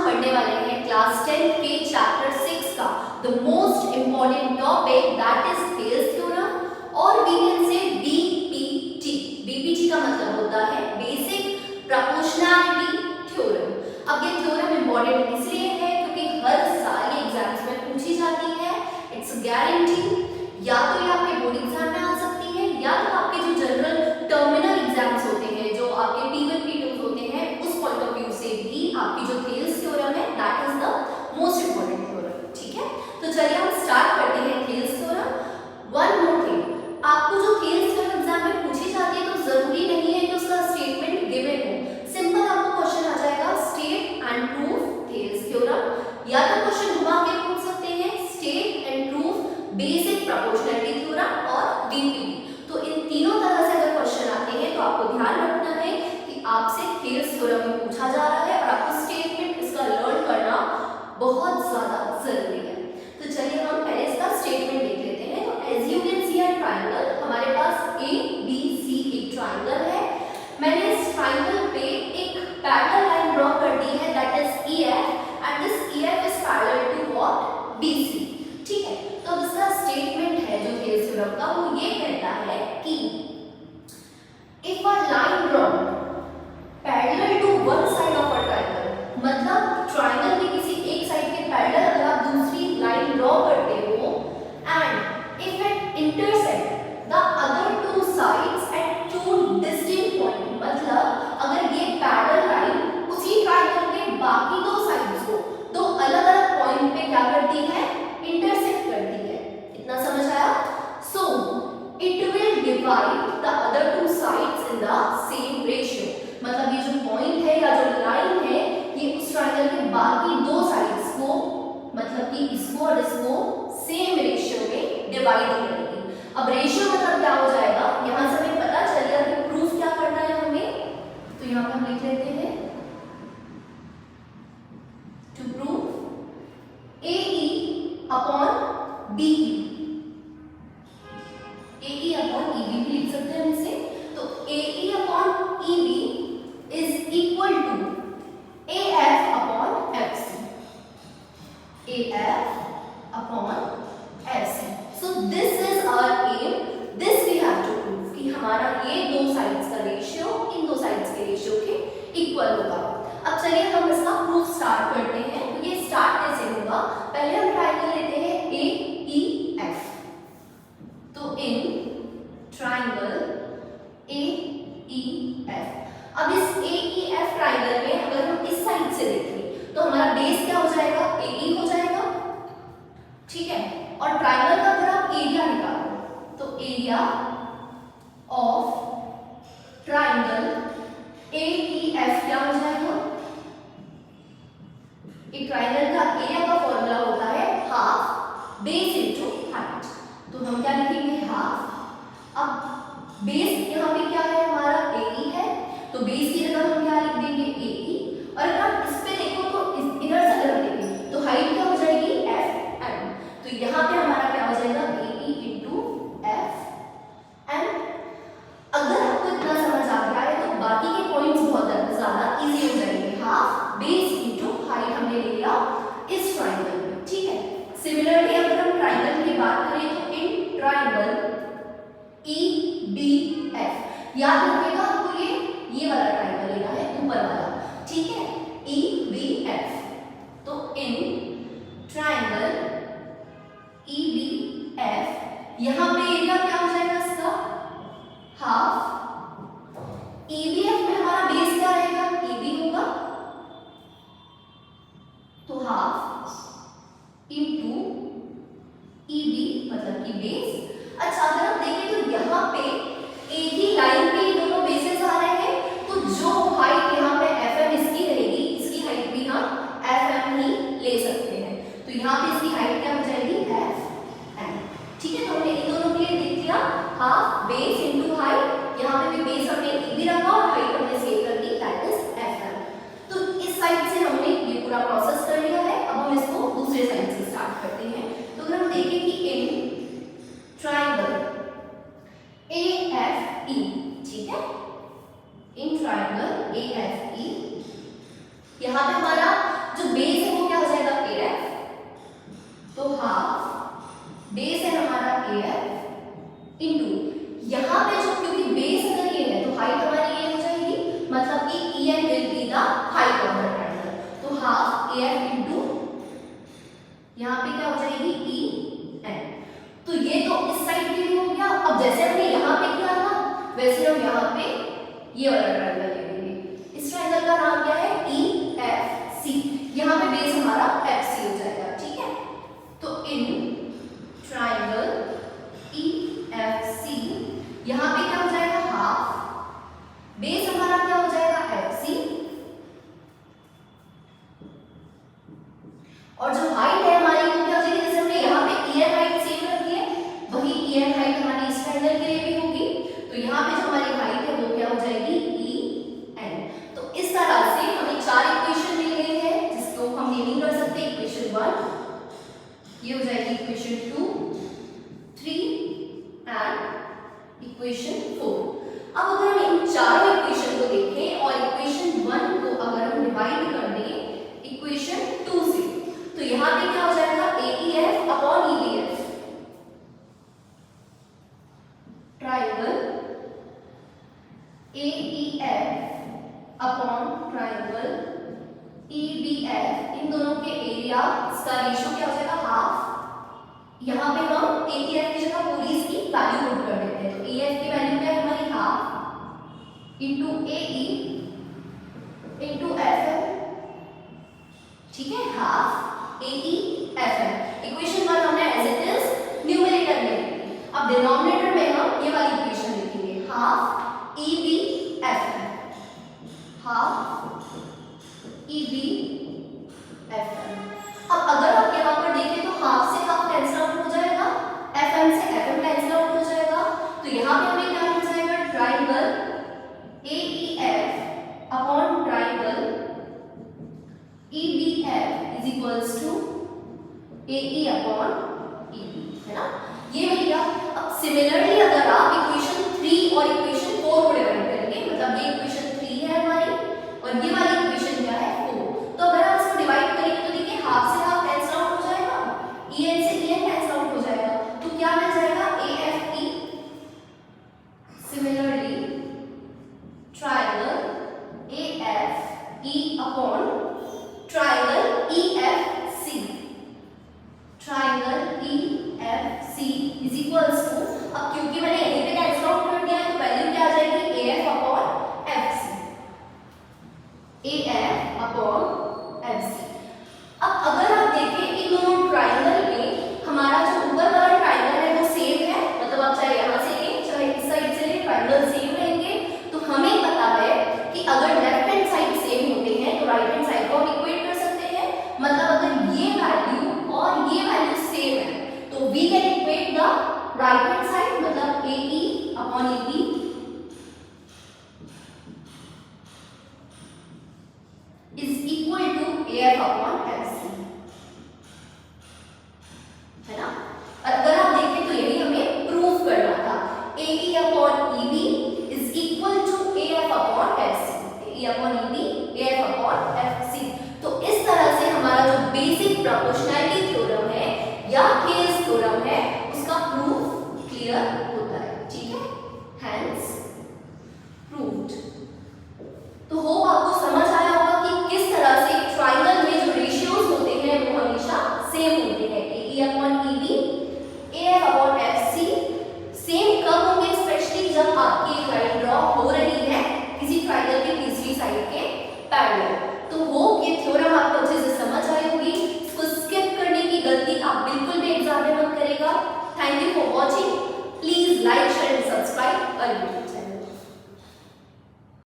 पढ़ने वाले हैं क्लास 10 के चैप्टर 6 का the most important topic that is Thales theorem और we can say BPT. BPT का मतलब होता है बेसिक प्रोपोर्शनैलिटी थ्योरम। अब ये थ्योरम इंपॉर्टेंट इसलिए है क्योंकि हर साल ये एग्जाम्स में पूछी जाती है। इट्स गारंटी, या तो ये आपके बोर्ड एग्जाम में आ सकती है या तो आपके जो जनरल टर्मिनल एग्जाम्स होते हैं, जो आपके P1 P2 होते हैं, उस पॉइंट ऑफ व्यू से भी आपकी जो थेल्स थ्योरम है that is the most important theorem. ठीक है, तो चलिए हम स्टार्ट करते हैं Thales theorem. One more thing, आपको जो थेल्स थ्योरम एग्जाम में पूछी जाती है तो जरूरी नहीं है कि उसका स्टेटमेंट गिवन हो। सिंपल आपको क्वेश्चन आ जाएगा state and prove Thales theorem, या तो क्वेश्चन घुमा के पूछ सकते हैं state and prove basic proportionality theorem और बीपीटी। तो इन तीनों तरह से अगर क्वेश्चन आते हैं तो आपको ध्यान रखना है कि आपसे थेल्स थ्योरम में पूछा जा रहा है और आपको स्टेटमेंट इसका लर्न करना बहुत ज्यादा जरूरी है। तो चलिए हम पहले इसका स्टेटमेंट देख लेते हैं। तो as you can see a triangle, हमारे पास ए बी सी एक ट्रायंगल है। मैंने इस ट्रायंगल पे एक पैरेलल लाइन ड्रॉ कर दी है that is EF and this EF is parallel to what BC। ठीक है, तो इसका स्टेटमेंट है जो थेल्स थ्योरम का वो ये कहता है कि if a line drawn parallel to one side of a triangle, मतलब ट्रायंगल की किसी एक साइड के पैरेलल अगर आप दूसरी लाइन ड्रॉ करते हो and if it intersect the other two sides at two distinct point, मतलब अगर ये पैरेलल लाइन उसी ट्रायंगल के बाकी दो साइड्स को दो अलग-अलग पॉइंट पे क्या करती है, इंटरसेक्ट करती है। इतना समझ आया? So it will divide the other two sides in the same ratio, मतलब ये जो पॉइंट है या जो लाइन है ये उस ट्रायंगल के बाकी दो साइड्स को, मतलब कि इसको और इसको सेम रेशियो में डिवाइड करेगी। अब रेशियो मतलब क्या हो जाएगा, यहां से हमें पता चल गया कि प्रूफ क्या करना है हमें। तो यहां पर हम लिख लेते हैं to prove AE upon BE, AE upon EB भी लिख सकते हैं हम इसे। तो AE upon EB is equal to AF upon FC, AF upon FC। So this is our aim, this we have to prove कि हमारा ये दो साइड्स का रेशियो इन दो साइड्स के रेशियो के इक्वल होगा। अब चलिए हम इसका प्रूफ स्टार्ट करते हैं। तो ये स्टार्ट कैसे होगा, पहले हम ट्रायंगल लेते हैं AEF। तो इन ट्रायंगल AEF, अब इस AEF ट्रायंगल में अगर हम इस साइड से देखें तो हमारा बेस क्या हो जाएगा, AE हो जाएगा। ठीक है, और ट्रायंगल का अगर आप एरिया निकालो तो एरिया ऑफ ट्रायंगल AEF क्या हो जाएगा, एक ट्रायंगल का एरिया का फॉर्मूला होता है हाफ बेस इनटू हाइट। तो हम क्या लिखेंगे, हाफ। अब बेस यहाँ पे क्या है हमारा AE है, तो बेस की जगह हम क्या लिख देंगे AE, और अगर आप इस पे देखो तो इधर से अगर देखें तो हाइट क्या हो जाएगी FM। तो यहाँ पे हमारा क्या हो जाएगा AE इनटू FM। अगर आपको इतना समझ आ गया है तो बाकी के पॉइंट्स बहुत ज्यादा इजी हो जाएंगे। हाफ बेस इनटू हाइट हमने ले लिया इस ट्रायंगल में। ठीक है, सिमिलरली अगर हम ट्रायंगल की बात करें तो इन ट्रायंगल EBF, याद रखिएगा आपको ये वाला ट्रायंगल लेना है, ऊपर वाला। ठीक है, EBF। तो इन ट्रायंगल EBF यहाँ पे एरिया क्या हो जाएगा इसका, हाफ। EBF में हमारा बेस क्या रहेगा, EB होगा, तो हाफ इनटू EB मतलब कि बेस। अच्छा, अगर हम देखें तो यहाँ पे एक ही लाइन पे दोनों बेसेस आ रहे हैं, तो जो हाइट यहाँ पे FM इसकी रहेगी, इसकी हाइट भी हम FM ही ले सकते हैं। तो यहाँ पे इसकी हाइट क्या हो जाएगी FM। ठीक है, तो हमने इन दोनों के लिए देख लिया हाफ बेस इनटू हाइट। यहाँ पे भी बेस हमने EB रखा और हाइट हमने सेव कर दी दैट इज FM। तो इस साइड से हमने ये पूरा प्रोसेस कर लिया है। अब हम इसको दूसरे साइड से स्टार्ट करते हैं। तो अगर हम देखें कि इन ट्रायंगल AFE, ठीक है, इन ट्रायंगल AFE यहाँ पे हमारा जो बेस है वो क्या हो जाएगा AF, तो हाफ बेस है हमारा AF इनटू यहाँ पे जो, क्योंकि बेस अगर ये है तो हाइट हमारी ये हो जाएगी, मतलब कि EN will be the height of the triangle, तो हाफ AF इनटू यहाँ पे क्या हो जाएगी EN। तो ये तो इस साइड के लिए हो गया। अब जैसे हमने यहाँ पे किया था वैसे हम यहाँ पे ये वाला ट्रायंगल ले लेंगे। इस ट्रायंगल का नाम क्या है EFC, यहाँ पे बेस हमारा FC हो जाएगा, ठीक है। तो इन ट्रायंगल EFC यहाँ पे क्या हो जाएगा हाफ, बेस हमारा क्या हो जाएगा FC, और जो हाइट है हमारी वो क्या हो जाएगी, जैसे हमने यहाँ पे EN हाइट सेम रखी है वही EN हाइट हमारी इस ट्रायंगल के लिए भी होगी, तो यहाँ पे जो हमारी हाइट है वो क्या हो जाएगी EN। तो इस तरह से हमें 4 इक्वेशन मिल गई है जिसको हम नेमिंग कर सकते हैं। इक्वेशन 1 ये हो जाएगी, इक्वेशन 2, 3 एंड इक्वेशन 4। अब अगर हम इन चारों इक्वेशन को देखें और इक्वेशन 1 को अगर हम डिवाइड कर दें इक्वेशन 2 से, तो यहाँ पे क्या हो जाएगा AEF upon EBF, triangle AEF upon triangle EBF, इन दोनों के एरिया का रेशियो क्या हो जाएगा हाफ। यहाँ पे हम AEF की जगह पूरी इसकी वैल्यू पुट कर देते हैं, तो AF की वैल्यू क्या है हमारी half into AE into FM, ठीक है, हाफ AE FM। इक्वेशन 1 हमने एज इट इज न्यूमरेटर में लिखी, अब डिनोमिनेटर में हम ये वाली इक्वेशन लिखेंगे हाफ EBFM, हाफ EBFM। अब अगर आप यहाँ पर देखें तो हाफ से हाफ कैंसिल आउट हो जाएगा, FM से FM कैंसिल आउट हो जाएगा, तो यहाँ पे हमें क्या मिल जाएगा triangle AEF upon triangle EBF is equals to AE upon EB, है ना, ये मिल गया। अब सिमिलरली अगर आप इक्वेशन 3 और इक्वेशन 4 को डिवाइड करेंगे, मतलब ये इक्वेशन 3 है हमारी और ये वाली इक्वेशन क्या है 4, तो अगर आप इसको डिवाइड करेंगे तो देखिए हाफ से हाफ कैंसिल आउट हो जाएगा, EN से EN कैंसिल आउट हो जाएगा, तो क्या मिल जाएगा AFE। Similarly triangle AFE upon triangle EFC, triangle EFC is equals to, अब क्योंकि मैंने यहीं पे कैंसिल आउट कर दिया है तो वैल्यू क्या आ जाएगी AF upon FC, AF upon FC। अब अगर आप देखें इन दोनों ट्रायंगल में हमारा जो ऊपर वाला ट्रायंगल है वो सेम है, मतलब आप चाहे यहाँ से लें चाहे इस साइड से लें ट्रायंगल सेम रहेंगे, तो हमें पता है कि अगर लेफ्ट हैंड साइड सेम होते हैं तो राइट हैंड साइड को हम इक्वेट कर सकते हैं, मतलब अगर ये वैल्यू और ये वैल्यू सेम है तो we can equate the right hand side, मतलब AE upon EB is equal to AF upon FC, है ना। और अगर आप देखें तो यही हमें प्रूव करना था, AE upon EB is equal to AF upon FC, AE upon EB AF upon FC। तो इस तरह से हमारा जो बेसिक प्रोपोर्शनैलिटी थ्योरम है या थेल्स थ्योरम है उसका प्रूफ क्लियर होता है, ठीक है, हैंस प्रूव्ड। तो होप आपको समझ आया होगा कि किस तरह से ट्रायंगल में जो रेशियोज होते हैं वो हमेशा सेम होते हैं, AE upon EB AF upon FC same कब होंगे, स्पेशली जब आपकी एक लाइन ड्रॉ हो रही है किसी ट्रायंगल की तीसरी साइड के पैरेलल। तो होप ये थ्योरम आपको अच्छे से समझ आई होगी, इसको स्किप करने की गलती आप बिल्कुल भी एग्जाम में मत करेगा। Thank you for watching, please like share and subscribe.